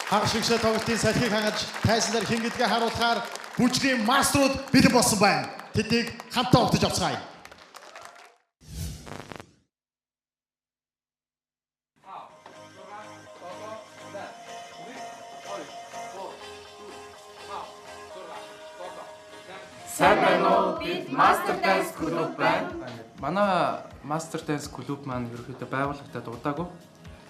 Хагас шигшээ тоглолтын салхийг хангаж тайсан дээр хэн гэдгээ харуулахаар бүжгийн мастерууд бэлэн болсон байна. Тэднийг хамтаа уртаж авцгаая. Сайн байна уу? Бид Master Dance клуб байна. Манай Master Dance клуб маань ерөөхдөө байгуулагдаад удаагүй.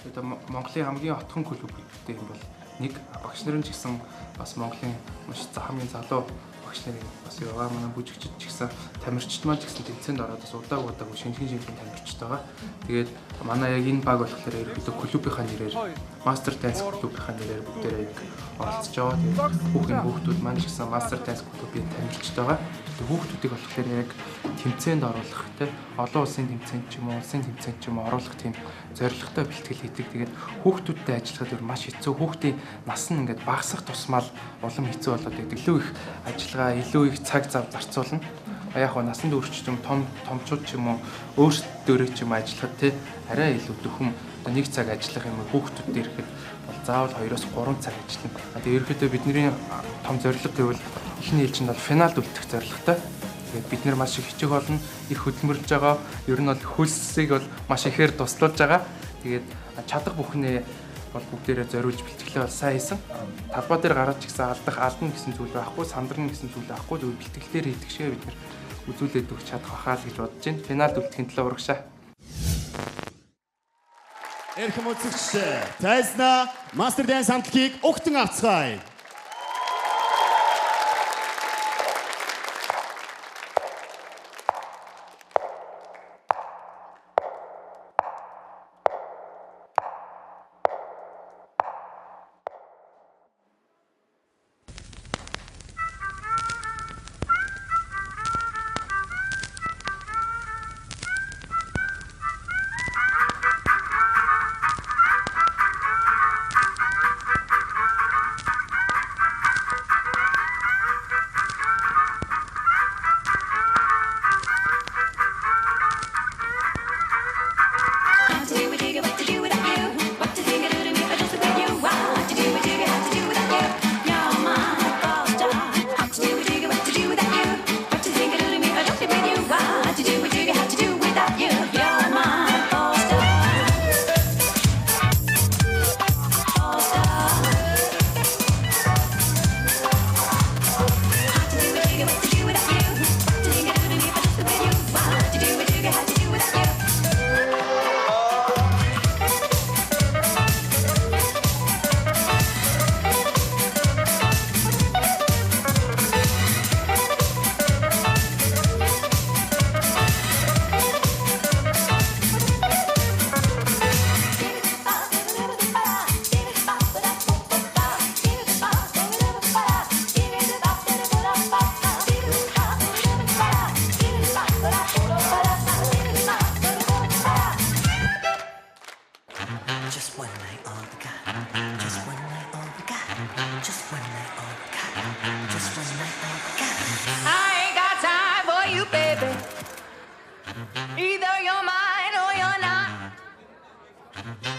Тэгээд Монголын хамгийн отхон клуб гэдэг юм бол нэг багш нарын ч гэсэн бас Монголын маш хамгийн залуу багш нарын бас яваа манай бүжигчд ч гэсэн тамирчид маань ч гэсэн тэнцээнд ороод бас удаагүй шинжлэх тамирчид байгаа. Тэгээд манай яг энэ баг болохоор ерөөхдөө клубийнхаа нэрээр Master Dance клубийнхаа нэрээр бүгдээрээ яг оролцож байгаа. Тэгээд хүүхдүүд маань ч гэсэн Master Dance клубын тамирчид байгаа. Хүүхдүүдийг болохоор яг тэмцээнд оруулах тий олон улсын тэмцээнд ч юм уу улсын тэмцээнд ч юм уу оруулах тийм зорилготой бэлтгэл хийдэг. Тэгээд хүүхдүүдтэй ажиллахад маш хэцүү. Хүүхдийн нас нь ингээд багасах тусмал улам хэцүү болоод байдаг. Илүү их ажиллагаа, илүү их цаг зав зарцуулна. Яг хоо насанд өрч юм томчууд ч юм уу өөрсдөө ч юм ажиллахад тий арай илүү дөхөм нэг цаг ажиллах юм хүүхдүүдтэй ирэхэд бол заавал 2-3 цаг ажиллана. Тэгээд ерөөхдөө бидний том зорилго гэвэл эхний ээлжинд бол финалд үлдэх зорилготой. Тэгээд бид нэр маш их хичээх болно, их хөдөлмөрлж байгаа. Ер нь бол хөлсийг бол маш ихээр туслуулж байгаа. Тэгээд чадах бүхнээ бол бүгдээрээ зориулж бэлтгэлээ бол сайн хийсэн. Талбай дээр гараад ч гэсэн алдна гэсэн зүйл байхгүй, сандарна гэсэн зүйл байхгүй. Зөвхөн бэлтгэлээр хийдэг шиг бид нэр үзүүлээд өгч чадах байхаа л гэж бодож байна. Финалд үлдэхин төлөө урагшаа. Эрхэм үзэгчдээ, Тайзна Master Dance хамтлагийг өгтөн авцгаая.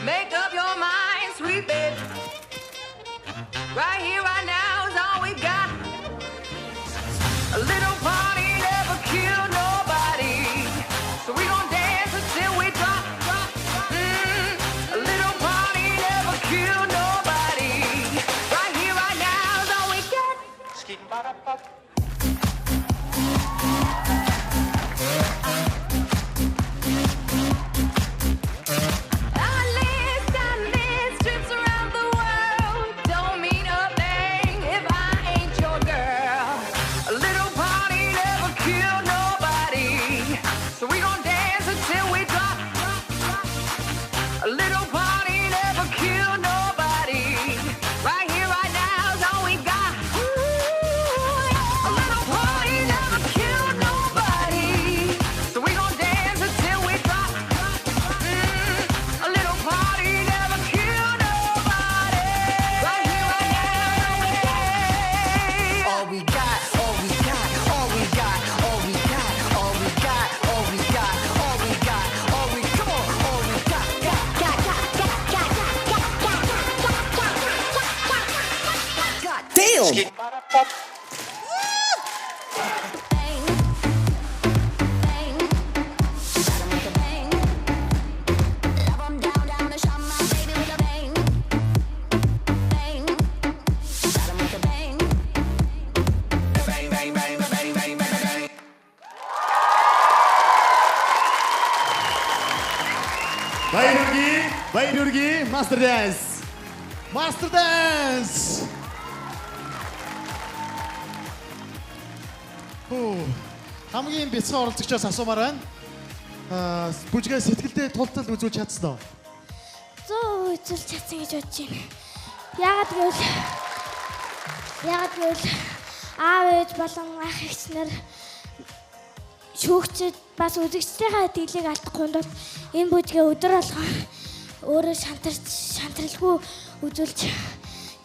Make up your mind, sweet baby. Right here, right now is all we got. A little party never killed nobody, so we gon' dance until we drop. A little party never killed nobody. Right here, right now is all we got. Trips around the world don't mean a thing if I ain't your girl. A little party never killed nobody, so we gon' dance until we drop. A little party never killed nobody. Right here, right now is all we got. A little party never killed nobody, so we gon' dance until we drop. A little party never killed nobody. Right here, right now, all we got, all we got, all we got, all we got, all we got, all we Баярүрги Master Dance. Master Dance. Хамгийн бяцхан оролцогчоос асуумаар байна. Бүжгээ сэтгэлдээ тултал үзүүлж чадсан уу? 100% үзүүлж чадсан гэж бодож байна. Яагаад гэвэл аав ээж болон ах эгч нар шүүгчд бас үзэгчдийнхээ итгэлийг алдахгүй бол энэ бүжгээ өдөр болгон өөрөө шантралгүй үзүүлж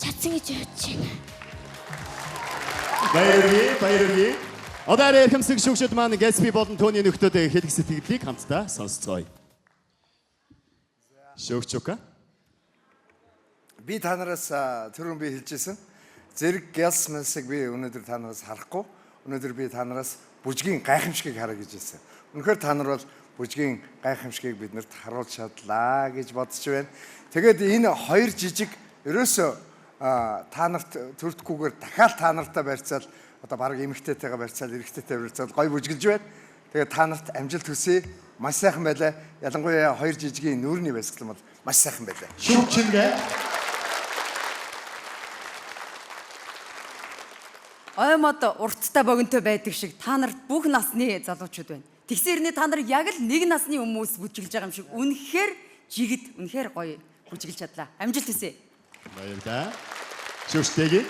чадсан гэж бодож байна. Баярги. Одоо эрхэмсэг шүүгчд маань Gatsby болон Tony нөхдөд хэлэх сэтгэлийг хамтдаа сонсцгоё. Шүүгчука. Би та нараас түрүүн би хэлжсэн. Зэрэг гялс мэсэг би өнөөдөр та нараас харахгүй. Өнөөдөр би та нараас бүжгийн гайхамшигыг хараа гэж хэлсэн. Үнэхээр та нар бол бүжгийн гайхамшигыг биднэрт харуулж чадлаа гэж бодож байна. Тэгээд энэ хоёр жижиг ерөөсөө та нарт төрдөхгүйгээр дахиад та нартай барьцаал одоо баг эмэгтэйтэйгээ барьцаал эрэгтэйтэй барьцаал гой бүжгэлж байна. Тэгээд та нарт амжилт хүсье. Маш сайхан байлаа. Ялангуяа хоёр жижигийн нүүрний баясгалан бол маш сайхан байлаа. Шүүгчингээ. Оймод урттай богинтой байдаг шиг та нарт бүх насны залуучууд байна. Тэгсэрний та нар яг л нэг насны хүмүүс бүжиглж байгаа юм шиг үнэхээр жигд үнэхээр гоё бүжиглж чадлаа. Амжилт хүсье. Баярлалаа. Шүүгчтэйг.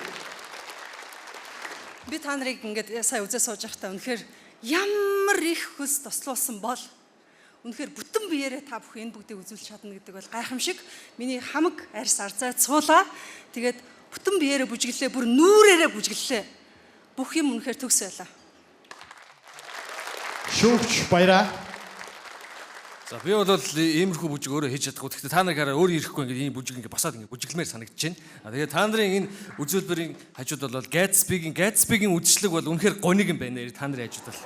Би та нарыг ингээд сая үзээ сууж байхдаа үнэхээр ямар их хүс тослуулсан бол үнэхээр бүтэн биеэрээ та бүх энэ бүгдийг үзүүлж чадна гэдэг бол гайхамшиг. Миний хамаг арьс арзаа цуулаа. Тэгээд бүтэн биеэрээ бүжиглээ, бүр нүрээрээ бүжиглээ. Бүх юм үнэхээр төгс байлаа. Шүүгч баяраа. За би бол иймэрхүү бүжиг өөрөө хийж чадахгүй. Гэхдээ та нар хараа өөрөө ирэхгүй ингээд ийм бүжиг ингээд босоод ингээд бүжиглмээр санагдаж байна. Тэгээд та нарын энэ үзүүлбэрийн хажууд бол Gatsby-гийн үдшилэг бол үнэхээр гониг юм байна. Та нарын хажууд бол